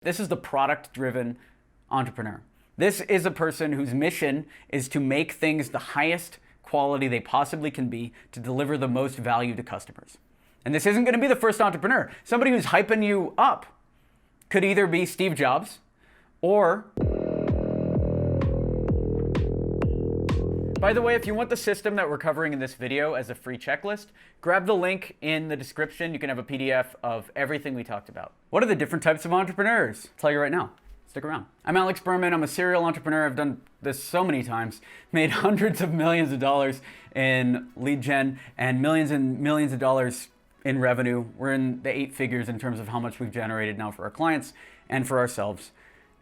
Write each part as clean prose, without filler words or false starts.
This is the product-driven entrepreneur. This is a person whose mission is to make things the highest quality they possibly can be to deliver the most value to customers. And this isn't going to be the first entrepreneur. Somebody who's hyping you up could either be Steve Jobs or... By the way, if you want the system that we're covering in this video as a free checklist, grab the link in the description. You can have a PDF of everything we talked about. What are the different types of entrepreneurs? I'll tell you right now. Stick around. I'm Alex Berman. I'm a serial entrepreneur. I've done this so many times, made hundreds of millions of dollars in lead gen and millions of dollars in revenue. We're in the 8 figures in terms of how much we've generated now for our clients and for ourselves.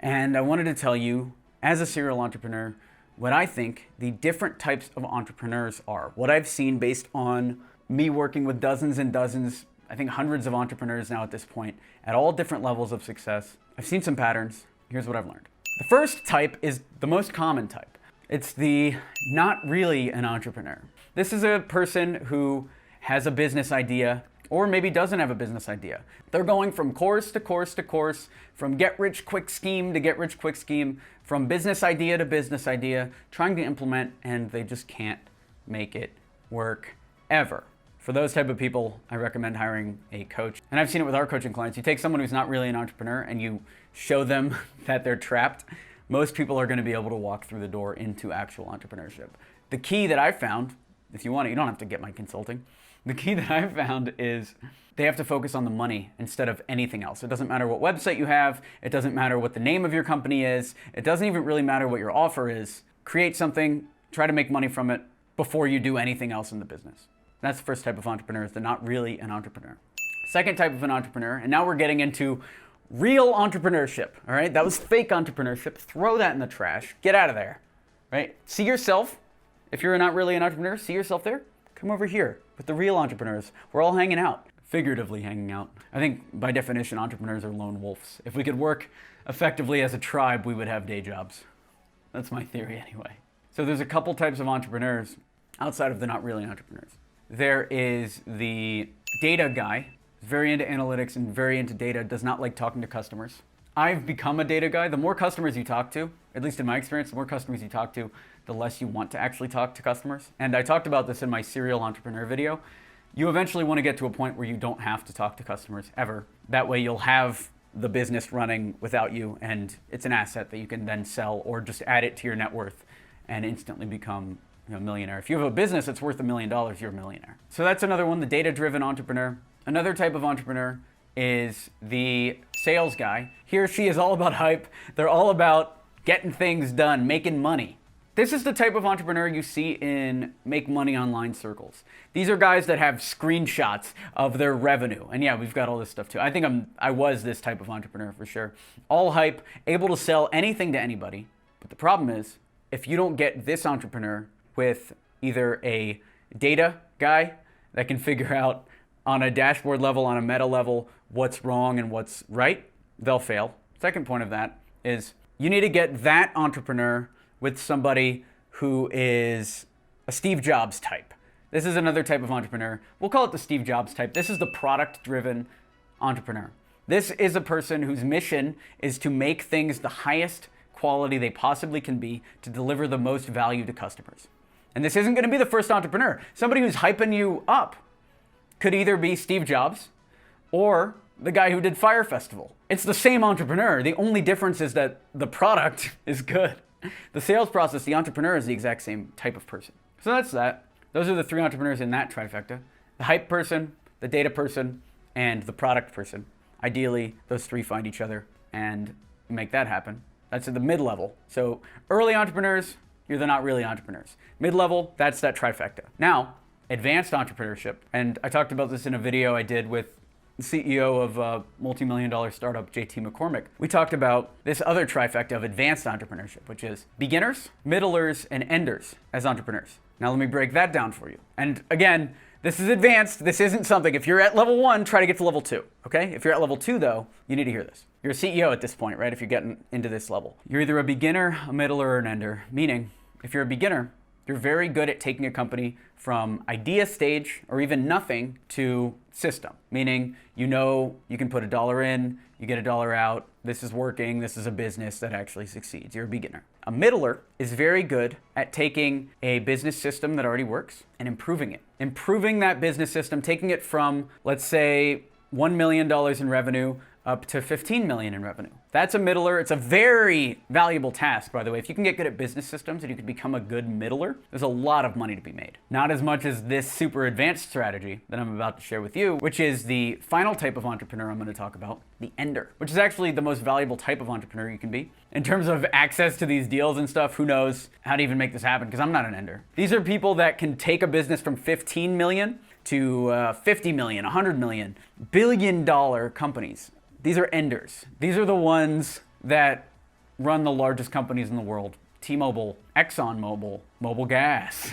And I wanted to tell you, as a serial entrepreneur, what I think the different types of entrepreneurs are. What I've seen based on me working with dozens and dozens, I think hundreds of entrepreneurs now at this point, at all different levels of success. I've seen some patterns. Here's what I've learned. The first type is the most common type. It's the not really an entrepreneur. This is a person who has a business idea or maybe doesn't have a business idea. They're going from course to course to course, from get-rich-quick scheme to get-rich-quick scheme, from business idea to business idea, trying to implement, and they just can't make it work ever. For those type of people, I recommend hiring a coach. And I've seen it with our coaching clients. You take someone who's not really an entrepreneur and you show them that they're trapped, most people are going to be able to walk through the door into actual entrepreneurship. The key that I've found, if you want it, you don't have to get my consulting. The key that I've found is they have to focus on the money instead of anything else. It doesn't matter what website you have. It doesn't matter what the name of your company is. It doesn't even really matter what your offer is. Create something, try to make money from it before you do anything else in the business. That's the first type of entrepreneur, is the not really an entrepreneur. Second type of an entrepreneur, and now we're getting into real entrepreneurship, all right? That was fake entrepreneurship. Throw that in the trash. Get out of there, right? See yourself, if you're not really an entrepreneur, see yourself there. Come over here with the real entrepreneurs. We're all hanging out, figuratively hanging out. I think by definition, entrepreneurs are lone wolves. If we could work effectively as a tribe, we would have day jobs. That's my theory anyway. So there's a couple types of entrepreneurs outside of the not really entrepreneurs. There is the data guy, very into analytics and very into data, does not like talking to customers. I've become a data guy. The more customers you talk to, at least in my experience, the more customers you talk to, the less you want to actually talk to customers. And I talked about this in my serial entrepreneur video. You eventually want to get to a point where you don't have to talk to customers ever. That way you'll have the business running without you, and it's an asset that you can then sell or just add it to your net worth and instantly become a millionaire. If you have a business that's worth $1 million, you're a millionaire. So that's another one, the data-driven entrepreneur. Another type of entrepreneur is the sales guy. He or she is all about hype. They're all about getting things done, making money. This is the type of entrepreneur you see in make money online circles. These are guys that have screenshots of their revenue. And yeah, we've got all this stuff too. I think I was this type of entrepreneur for sure. All hype, able to sell anything to anybody. But the problem is, if you don't get this entrepreneur with either a data guy that can figure out on a dashboard level, on a meta level, what's wrong and what's right, they'll fail. Second point of that is you need to get that entrepreneur with somebody who is a Steve Jobs type. This is another type of entrepreneur. We'll call it the Steve Jobs type. This is the product-driven entrepreneur. This is a person whose mission is to make things the highest quality they possibly can be to deliver the most value to customers. And this isn't going to be the first entrepreneur. Somebody who's hyping you up could either be Steve Jobs or the guy who did Fire Festival. It's the same entrepreneur. The only difference is that the product is good. The sales process, the entrepreneur is the exact same type of person. So that's that. Those are the 3 entrepreneurs in that trifecta. The hype person, the data person, and the product person. Ideally, those 3 find each other and make that happen. That's at the mid-level. So early entrepreneurs, you're the not really entrepreneurs. Mid-level, that's that trifecta. Now, advanced entrepreneurship. And I talked about this in a video I did with the CEO of a multi-million-dollar startup, JT McCormick. We talked about this other trifecta of advanced entrepreneurship, which is beginners, middlers, and enders as entrepreneurs. Now let me break that down for you. And again, this is advanced. This isn't something, if you're at level 1, try to get to level 2, okay? If you're at level 2 though, you need to hear this. You're a CEO at this point, right? If you're getting into this level. You're either a beginner, a middler, or an ender, meaning if you're a beginner, You're very good at taking a company from idea stage or even nothing to system, meaning you know you can put $1 in, you get $1 out, this is working, this is a business that actually succeeds. You're a beginner. A middler is very good at taking a business system that already works and improving it. Improving that business system, taking it from, let's say, $1 million in revenue up to 15 million in revenue. That's a middler. It's a very valuable task, by the way. If you can get good at business systems and you can become a good middler, there's a lot of money to be made. Not as much as this super advanced strategy that I'm about to share with you, which is the final type of entrepreneur I'm going to talk about, the ender, which is actually the most valuable type of entrepreneur you can be. In terms of access to these deals and stuff, who knows how to even make this happen, because I'm not an ender. These are people that can take a business from 15 million to 50 million, 100 million, billion-dollar companies. These are enders. These are the ones that run the largest companies in the world. T-Mobile, ExxonMobil, Mobil Gas.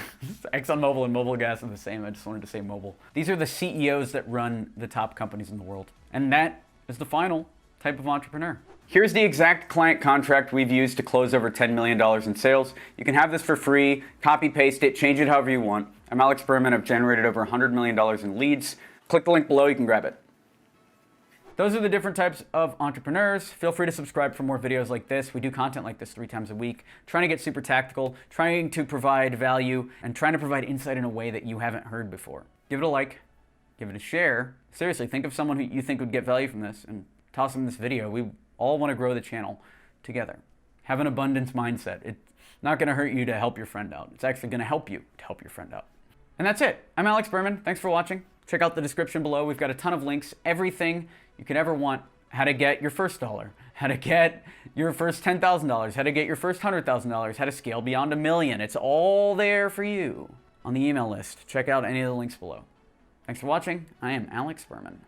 ExxonMobil and Mobil Gas are the same. I just wanted to say Mobil. These are the CEOs that run the top companies in the world. And that is the final type of entrepreneur. Here's the exact client contract we've used to close over $10 million in sales. You can have this for free, copy paste it, change it however you want. I'm Alex Berman. I've generated over $100 million in leads. Click the link below, you can grab it. Those are the different types of entrepreneurs. Feel free to subscribe for more videos like this. We do content like this 3 times a week, trying to get super tactical, trying to provide value, and trying to provide insight in a way that you haven't heard before. Give it a like, give it a share. Seriously, think of someone who you think would get value from this and toss them this video. We all want to grow the channel together. Have an abundance mindset. It's not going to hurt you to help your friend out. It's actually going to help you to help your friend out. And that's it. I'm Alex Berman. Thanks for watching. Check out the description below. We've got a ton of links, everything you could ever want. How to get your first $1, how to get your first $10,000, how to get your first $100,000, how to scale beyond $1 million. It's all there for you on the email list. Check out any of the links below. Thanks for watching. I am Alex Berman.